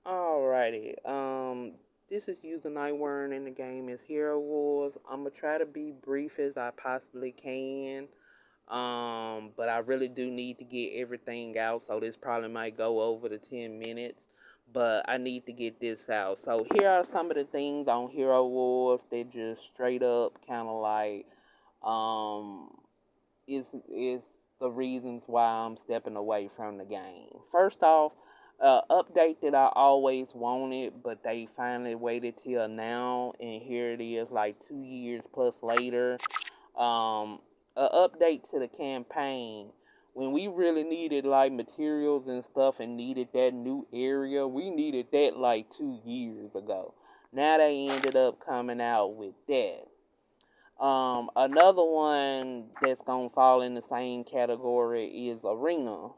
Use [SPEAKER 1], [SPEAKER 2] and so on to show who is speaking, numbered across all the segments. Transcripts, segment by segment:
[SPEAKER 1] Alrighty. This is using night word in the game is Hero Wars. I'm gonna try to be brief as I possibly can. But I really do need to get everything out, so this probably might go over the 10 minutes. But I need to get this out. So here are some of the things on Hero Wars that just straight up kind of like um is the reasons why I'm stepping away from the game. First off, update that I always wanted, but they finally waited till now, and here it is, like 2 years plus later. Um, a update to the campaign. When we really needed like materials and stuff and needed that new area, we needed that like 2 years ago. Now they ended up coming out with that. Another one that's gonna fall in the same category is Arena.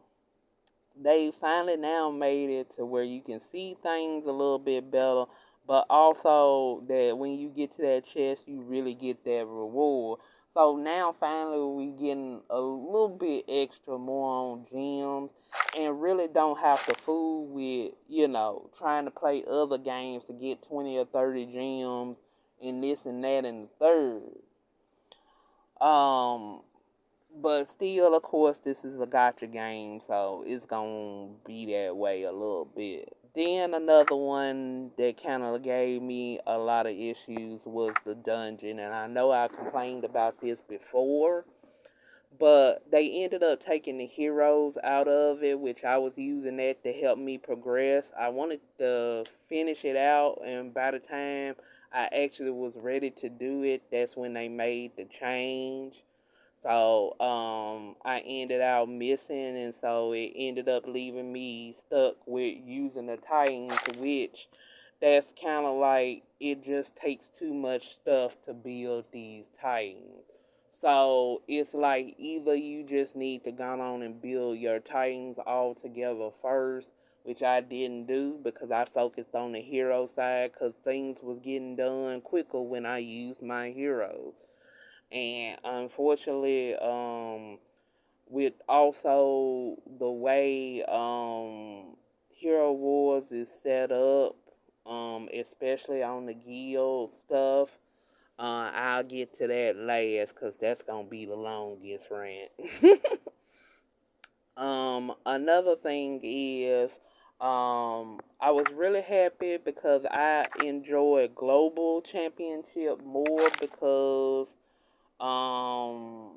[SPEAKER 1] They finally now made it to where you can see things a little bit better, but also that when you get to that chest, you really get that reward. So now finally we getting a little bit extra more on gems and really don't have to fool with, trying to play other games to get 20 or 30 gems and this and that and the third. Um, but still, of course, this is a gotcha game, so it's gonna be that way a little bit. Then another one that kind of gave me a lot of issues was the dungeon, and I know I complained about this before, but they ended up taking the heroes out of it, which I was using that to help me progress. I wanted to finish it out, and by the time I actually was ready to do it, that's when they made the change. So I ended out missing, and so it ended up leaving me stuck with using the Titans, which that's kind of like it just takes too much stuff to build these Titans. So it's like either you just need to go on and build your Titans all together first, which I didn't do because I focused on the hero side because things was getting done quicker when I used my heroes. And unfortunately, with also the way Hero Wars is set up, especially on the guild stuff, I'll get to that last because that's gonna be the longest rant. Another thing is, I was really happy because I enjoyed Global Championship more um,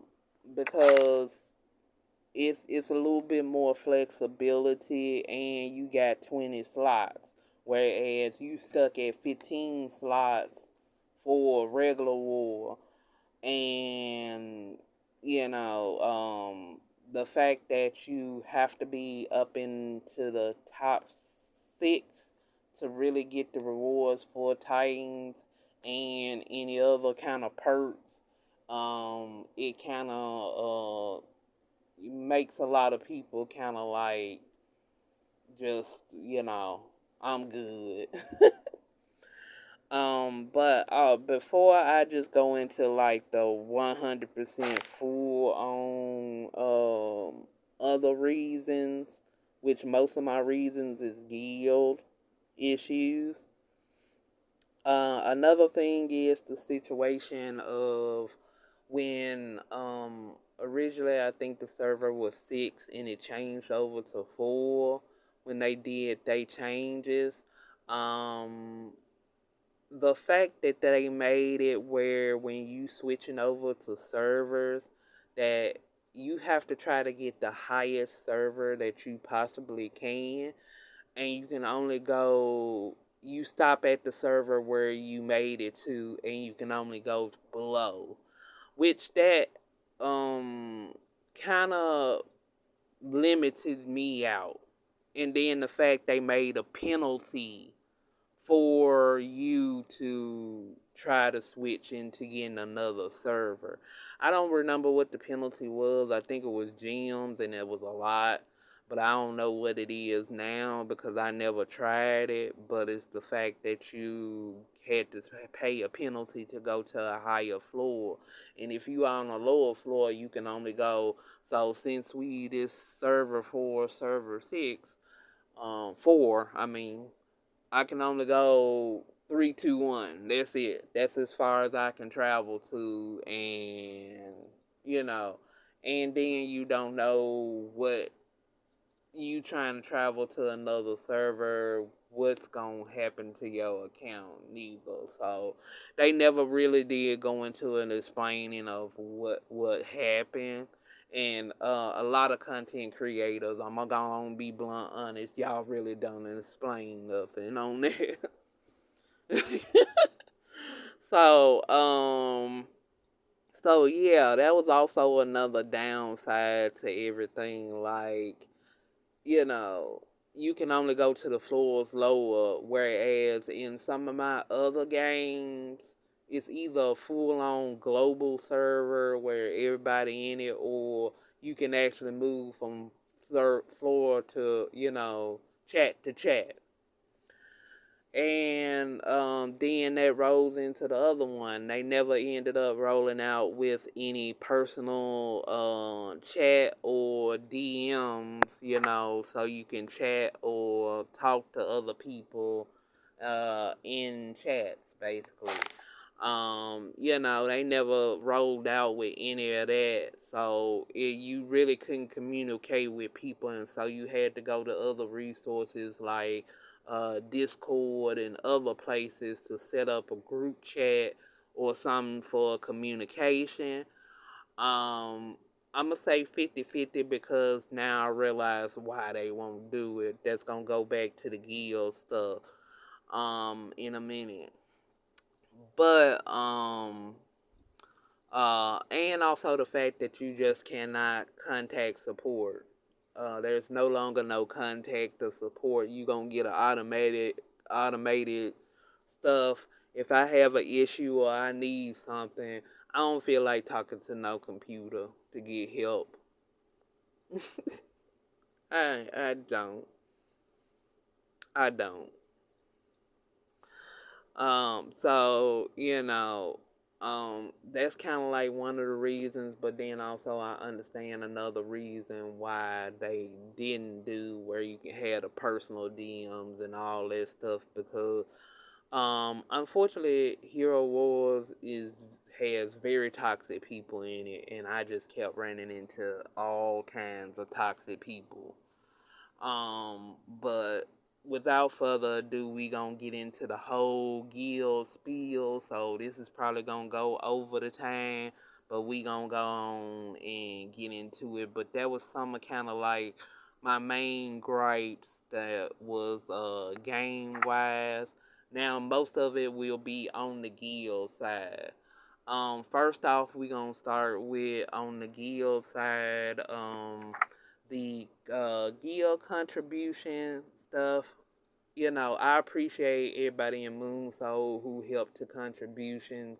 [SPEAKER 1] because it's a little bit more flexibility and you got 20 slots, whereas you stuck at 15 slots for regular war. And the fact that you have to be up into the top six to really get the rewards for Titans and any other kind of perks, it kind of makes a lot of people kind of like just I'm good. But before I just go into like the 100% full on other reasons, which most of my reasons is guild issues. Another thing is the situation of when originally I think the server was 6 and it changed over to 4 when they did they changes. Um, the fact that they made it where when you switching over to servers that you have to try to get the highest server that you possibly can, and you can only go, you stop at the server where you made it to and you can only go below, which that um kind of limited me out. And then the fact they made a penalty for you to try to switch into getting another server. I don't remember what the penalty was. I think it was gems and it was a lot. But I don't know what it is now because I never tried it. But it's the fact that you had to pay a penalty to go to a higher floor. And if you are on a lower floor, you can only go. So since we this server 4, server 6, 4, I mean, I can only go 3, 2, 1. That's it. That's as far as I can travel to, and you know, and then you don't know what you trying to travel to another server, what's gonna happen to your account neither. So they never really did go into an explaining of what happened. And a lot of content creators, I'm gonna be blunt honest, y'all really don't explain nothing on there. so so yeah, that was also another downside to everything. Like, you know, you can only go to the floors lower, whereas in some of my other games, it's either a full on global server where everybody in it, or you can actually move from floor to, chat to chat. And then that rolls into the other one. They never ended up rolling out with any personal chat or DMs, so you can chat or talk to other people in chats, basically. They never rolled out with any of that, so you really couldn't communicate with people, and so you had to go to other resources like Discord and other places to set up a group chat or something for communication. I'm going to say 50-50 because now I realize why they won't do it. That's going to go back to the guild stuff in a minute. But, and also the fact that you just cannot contact support. There's no longer no contact or support. You gonna get an automated stuff. If I have an issue or I need something, I don't feel like talking to no computer to get help. I don't. I don't. That's kind of like one of the reasons, but then also I understand another reason why they didn't do where you can have the personal DMs and all that stuff because, unfortunately, Hero Wars has very toxic people in it, and I just kept running into all kinds of toxic people. But without further ado, we gonna get into the whole guild spiel. So this is probably gonna go over the time, but we gonna go on and get into it. But that was some kind of like my main gripes that was game wise. Now most of it will be on the guild side. First off, we gonna start with on the guild side. The guild contribution stuff. I appreciate everybody in Moon Soul who helped to contributions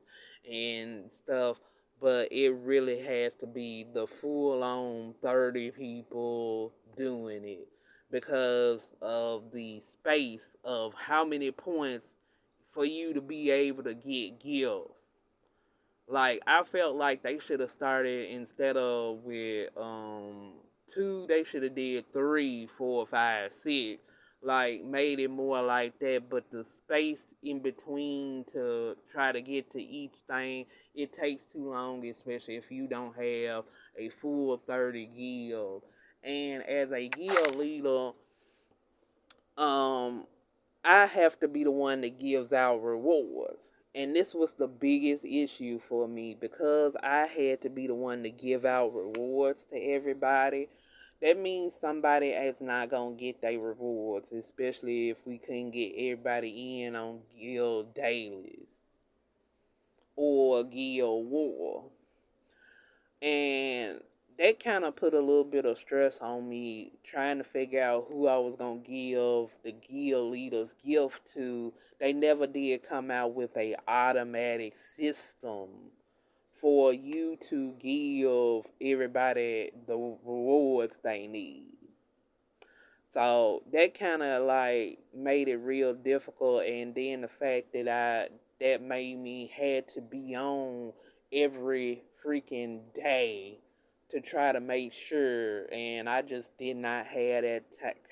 [SPEAKER 1] and stuff, but it really has to be the full on 30 people doing it because of the space of how many points for you to be able to get guilds. Like I felt like they should have started instead of with two, they should have did 3, 4, 5, 6. Like made it more like that, but the space in between to try to get to each thing, it takes too long, especially if you don't have a full 30 guild. And as a guild leader, um, I have to be the one that gives out rewards. And this was the biggest issue for me because I had to be the one to give out rewards to everybody. That means somebody is not going to get their rewards, especially if we couldn't get everybody in on guild dailies or guild war. And that kind of put a little bit of stress on me trying to figure out who I was going to give the guild leader's gift to. They never did come out with a automatic system for you to give everybody the rewards they need. So that kind of like made it real difficult, and then the fact that made me had to be on every freaking day to try to make sure, and I just did not have that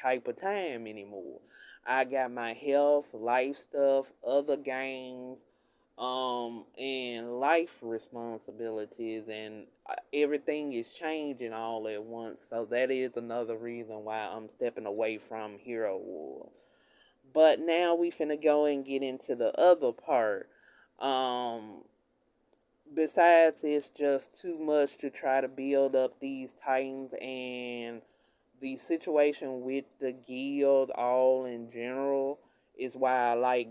[SPEAKER 1] type of time anymore. I got my health, life stuff, other games, and life responsibilities, and everything is changing all at once. So that is another reason why I'm stepping away from Hero Wars. But now we finna go and get into the other part. Um, Besides, it's just too much to try to build up these titans, and the situation with the guild all in general is why I like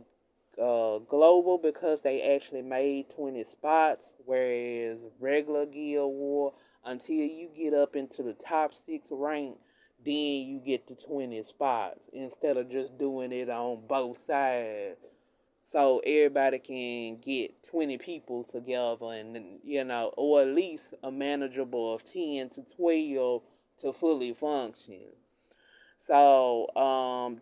[SPEAKER 1] global, because they actually made 20 spots, whereas regular guild war, until you get up into the top 6 rank, then you get to 20 spots instead of just doing it on both sides, so everybody can get 20 people together, and or at least a manageable of 10 to 12 to fully function. So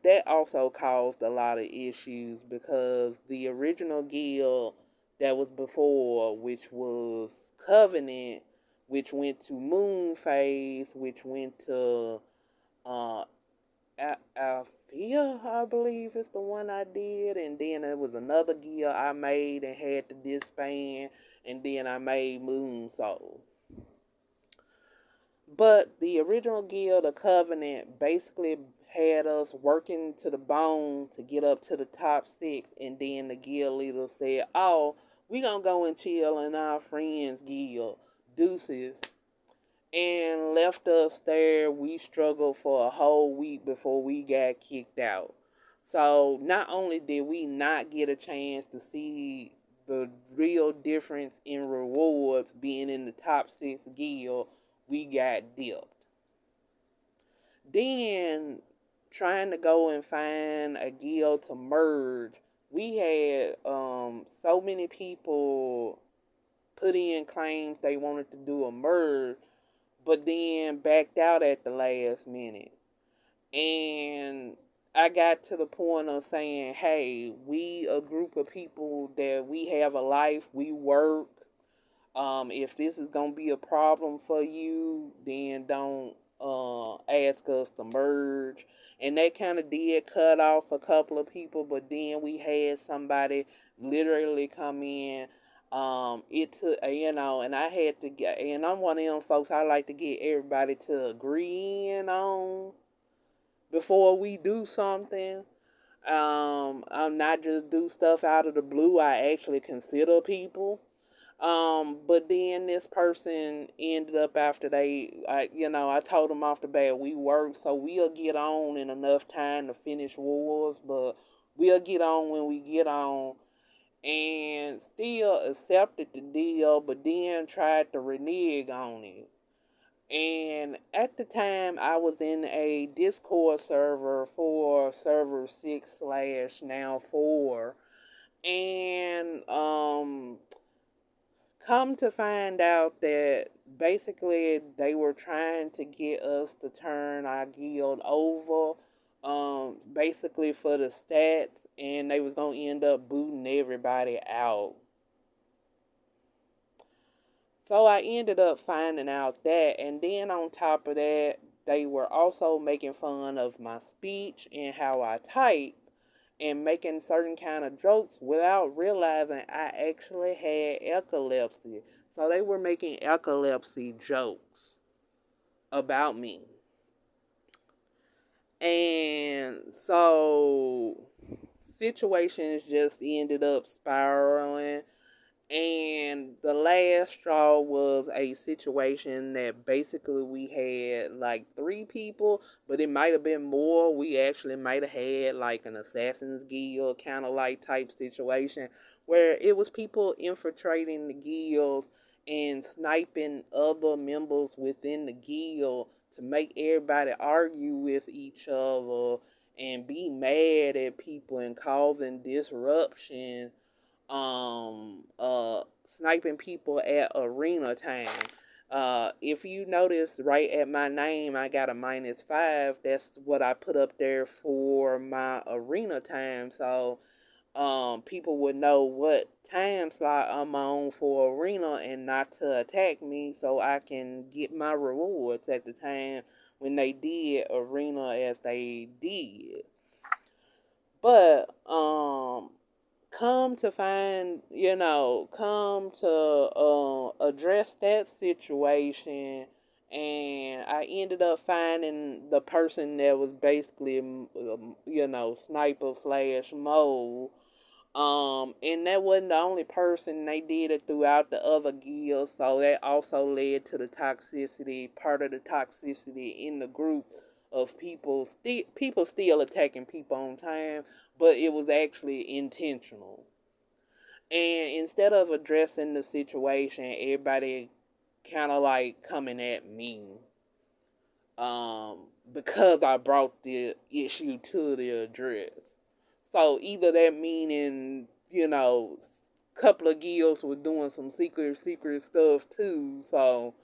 [SPEAKER 1] that also caused a lot of issues, because the original guild that was before, which was Covenant, which went to Moon Phase, which went to uh, Althea, I believe is the one I did, and then there was another gear I made and had to disband, and then I made Moon Soul. But the original gear, the Covenant, basically had us working to the bone to get up to the top 6, and then the gear leader said, "Oh, we gonna go and chill in our friends' guild, deuces," and left us there. We struggled for a whole week before we got kicked out. So not only did we not get a chance to see the real difference in rewards being in the top 6 guild, we got dipped. Then trying to go and find a guild to merge, we had so many people put in claims they wanted to do a merge, but then backed out at the last minute. And I got to the point of saying, hey, we a group of people that we have a life, we work. If this is going to be a problem for you, then don't ask us to merge. And that kind of did cut off a couple of people, but then we had somebody literally come in. It took, and I had to get, and I'm one of them folks, I like to get everybody to agree in on before we do something. I'm not just do stuff out of the blue. I actually consider people. But then this person ended up after I told them off the bat, we work, so we'll get on in enough time to finish wars, but we'll get on when we get on, and still accepted the deal, but then tried to renege on it. And at the time, I was in a Discord server for server 6 slash now 4, and come to find out that basically they were trying to get us to turn our guild over, basically for the stats, and they was gonna end up booting everybody out. So I ended up finding out that, and then on top of that, they were also making fun of my speech and how I type, and making certain kind of jokes without realizing I actually had epilepsy. So they were making epilepsy jokes about me. And so situations just ended up spiraling, and the last straw was a situation that basically we had like 3 people, but it might have been more. We actually might have had like an Assassin's Guild kind of like type situation, where it was people infiltrating the guilds and sniping other members within the guild to make everybody argue with each other and be mad at people and causing disruption, sniping people at arena time. If you notice right at my name, I got a -5. That's what I put up there for my arena time. So people would know what time slot I'm on for arena and not to attack me, so I can get my rewards at the time when they did arena as they did. But come to find, come to address that situation, and I ended up finding the person that was basically, sniper slash mole. And that wasn't the only person. They did it throughout the other guilds, so that also led to the toxicity, part of the toxicity in the group of people still attacking people on time, but it was actually intentional. And instead of addressing the situation, everybody kind of like coming at me, because I brought the issue to the address. So either that meaning, a couple of guilds were doing some secret stuff too. So,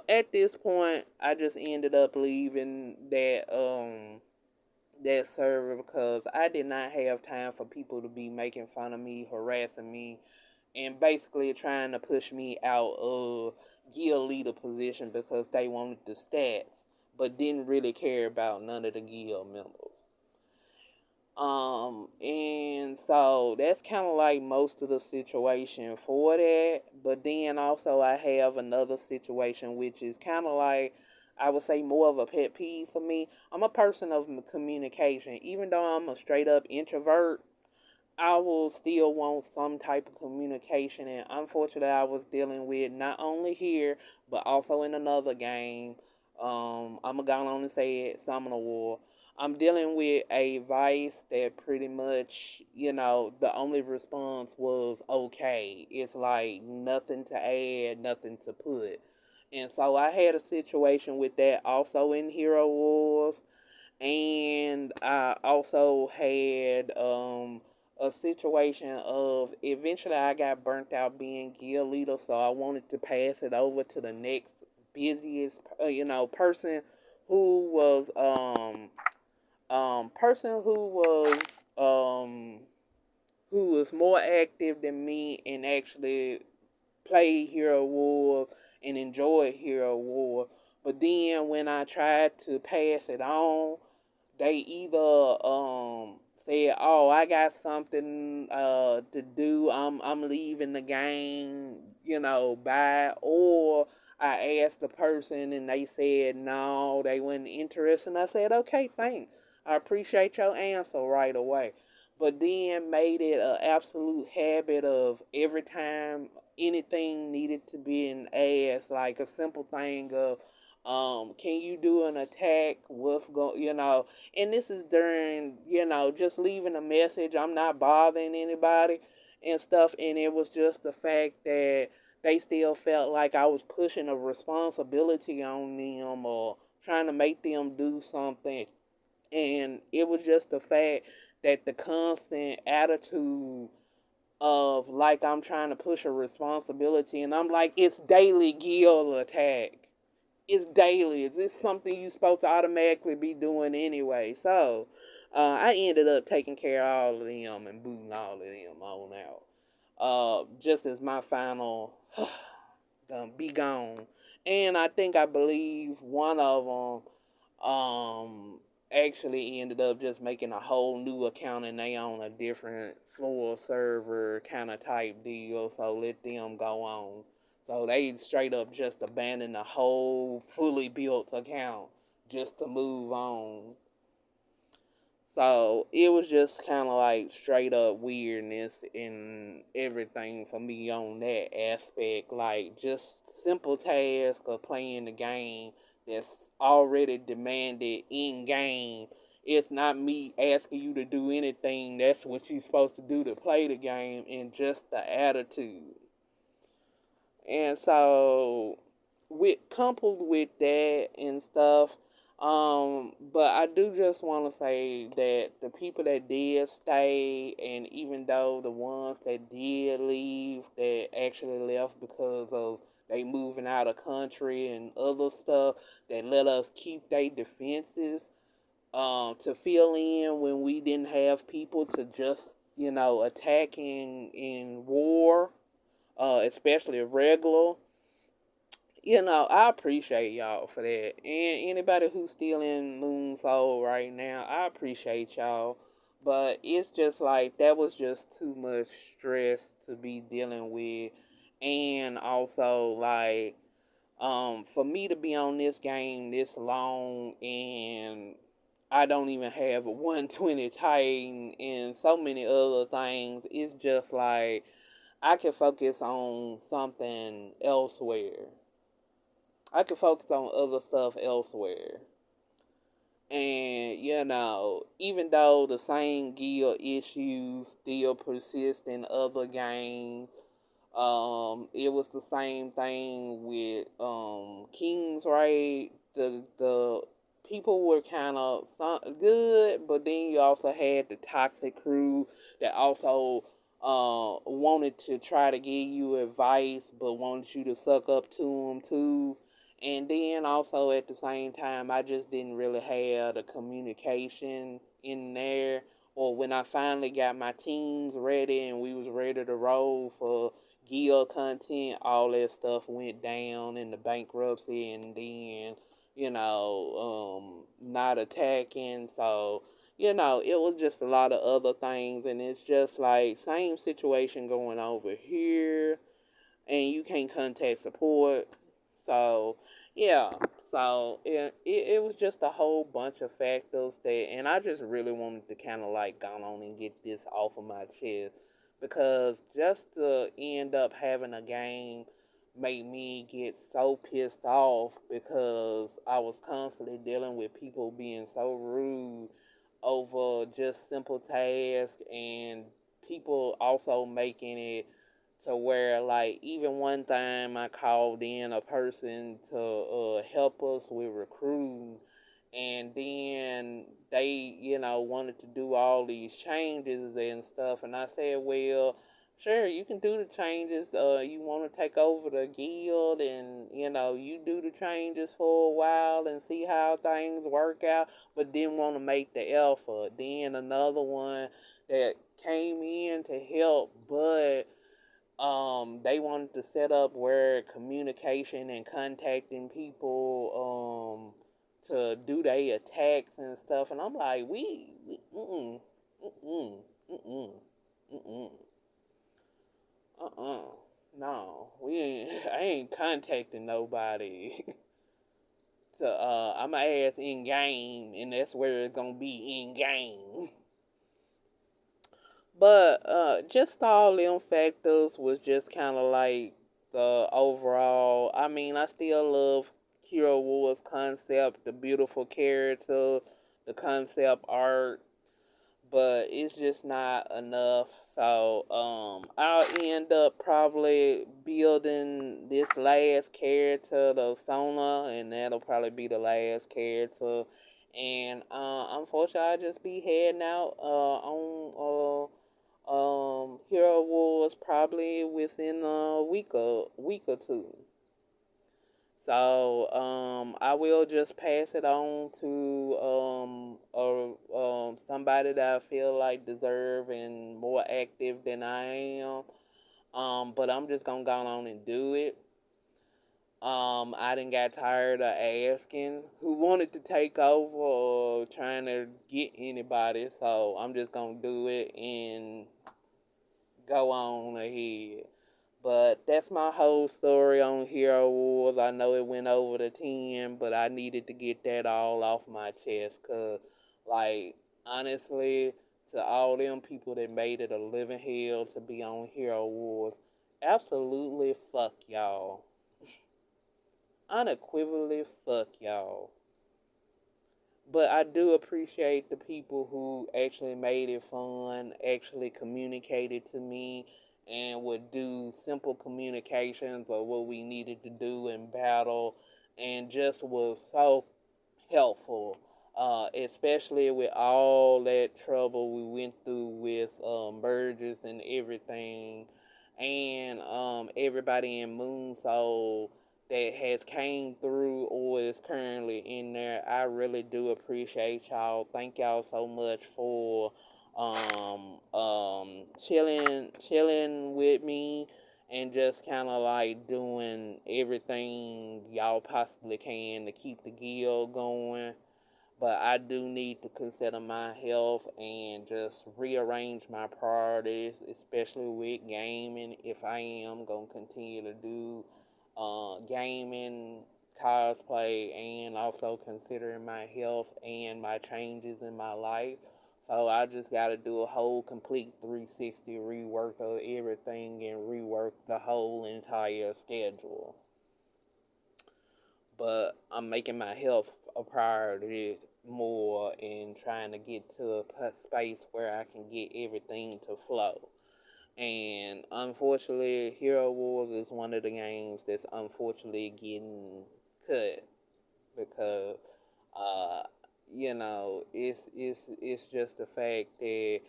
[SPEAKER 1] at this point, I just ended up leaving that server because I did not have time for people to be making fun of me, harassing me, and basically trying to push me out of guild leader position because they wanted the stats, but didn't really care about none of the guild members. And so that's kind of like most of the situation for that. But then also I have another situation which is kind of like, I would say, more of a pet peeve for me. I'm a person of communication. Even though I'm a straight up introvert, I will still want some type of communication. And unfortunately, I was dealing with not only here, but also in another game. I'm going to go on and say it, Summoner War. I'm dealing with a vice that pretty much, the only response was okay. It's like nothing to add, nothing to put. And so I had a situation with that also in Hero Wars. And I also had a situation of eventually I got burnt out being guild leader, so I wanted to pass it over to the next busiest, person who was um who was more active than me and actually played Hero War and enjoyed Hero War. But then when I tried to pass it on, they either said, "Oh, I got something to do. I'm leaving the game, bye," or I asked the person and they said no, they weren't interested. And I said, "Okay, thanks. I appreciate your answer right away." But then made it an absolute habit of every time anything needed to be an ask, like a simple thing of, can you do an attack? What's going, and this is during, just leaving a message. I'm not bothering anybody and stuff. And it was just the fact that they still felt like I was pushing a responsibility on them or trying to make them do something. And it was just the fact that the constant attitude of like I'm trying to push a responsibility, and I'm like, it's daily guild attack. It's daily. Is this something you're supposed to automatically be doing anyway? So I ended up taking care of all of them and booting all of them on out. Just as my final be gone. And I believe one of them actually ended up just making a whole new account and they on a different floor server kind of type deal. So let them go on. So they straight up just abandoned the whole fully built account just to move on. So it was just kind of like straight up weirdness and everything for me on that aspect. Like just simple tasks of playing the game that's already demanded in game. It's not me asking you to do anything. That's what you're supposed to do to play the game, and just the attitude. And so, coupled with that and stuff, but I do just want to say that the people that did stay, and even though the ones that did leave, that actually left because of they moving out of country and other stuff, that let us keep their defenses to fill in when we didn't have people to just attack in war, especially regular. I appreciate y'all for that. And anybody who's still in Moon Soul right now, I appreciate y'all. But it's just like that was just too much stress to be dealing with. And also like for me to be on this game this long and I don't even have a 120 Titan and so many other things, it's just like I can focus on something elsewhere. I can focus on other stuff elsewhere. And, even though the same guild issues still persist in other games, it was the same thing with King's Raid. The people were kind of good, but then you also had the toxic crew that also wanted to try to give you advice, but wanted you to suck up to them too. And then also at the same time, I just didn't really have the communication in there. Or when I finally got my teams ready and we was ready to roll for guild content, all that stuff went down in the bankruptcy, and then not attacking. So it was just a lot of other things, and it's just like same situation going over here, and you can't contact support. So yeah, so it was just a whole bunch of factors that, and I just really wanted to kind of like go on and get this off of my chest, because just to end up having a game made me get so pissed off because I was constantly dealing with people being so rude over just simple tasks, and people also making it to where, like, even one time I called in a person to help us with recruiting, and then they wanted to do all these changes and stuff, and I said, well, sure, you can do the changes. You want to take over the guild, and you do the changes for a while and see how things work out, but didn't want to make the effort. Then another one that came in to help, but they wanted to set up where communication and contacting people to do their attacks and stuff, and I'm like, we mm-mm, mm-mm, mm-mm, no, we ain't, I ain't contacting nobody. To I'm going to ask in game, and that's where it's gonna be in game. But just all them factors was just kind of like the overall. I mean, I still love Hero Wars concept, the beautiful character, the concept art, but it's just not enough. So I'll end up probably building this last character, the Sona, and that'll probably be the last character. And unfortunately, I'll just be heading out on Hero Wars probably within a week or two. So I will just pass it on to somebody that I feel like deserve and more active than I am. But I'm just gonna go on and do it. I didn't got tired of asking who wanted to take over or trying to get anybody, so I'm just gonna do it and go on ahead. But that's my whole story on Hero Wars. I know it went over the 10, but I needed to get that all off my chest. Because, like, honestly, to all them people that made it a living hell to be on Hero Wars, absolutely fuck y'all. Unequivocally fuck y'all. But I do appreciate the people who actually made it fun, actually communicated to me, and would do simple communications of what we needed to do in battle, and just was so helpful, especially with all that trouble we went through with mergers and everything, and everybody in Moon Soul that has came through or is currently in there. I really do appreciate y'all. Thank y'all so much for chilling with me and just kind of like doing everything y'all possibly can to keep the guild going. but I do need to consider my health and just rearrange my priorities, especially with gaming. If I am going to continue to do gaming, cosplay, and also considering my health and my changes in my life. So I just got to do a whole complete 360 rework of everything and rework the whole entire schedule. But I'm making my health a priority more and trying to get to a space where I can get everything to flow. And unfortunately, Hero Wars is one of the games that's unfortunately getting cut because, uh, it's just the fact that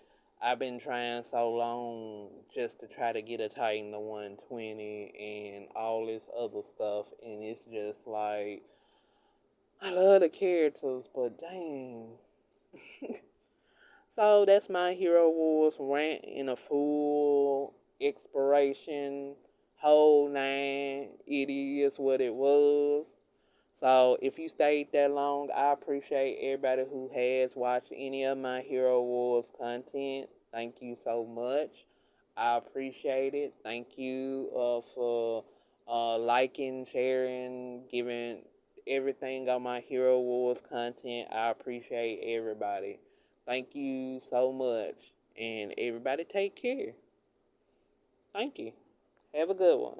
[SPEAKER 1] I've been trying so long just to try to get a Titan to 120 and all this other stuff, and it's just like I love the characters, but dang. So that's my Hero Wars rant in a full expiration, whole nine. It is what it was. So if you stayed that long, I appreciate everybody who has watched any of my Hero Wars content. Thank you so much. I appreciate it. Thank you for liking, sharing, giving everything on my Hero Wars content. I appreciate everybody. Thank you so much. And everybody take care. Thank you. Have a good one.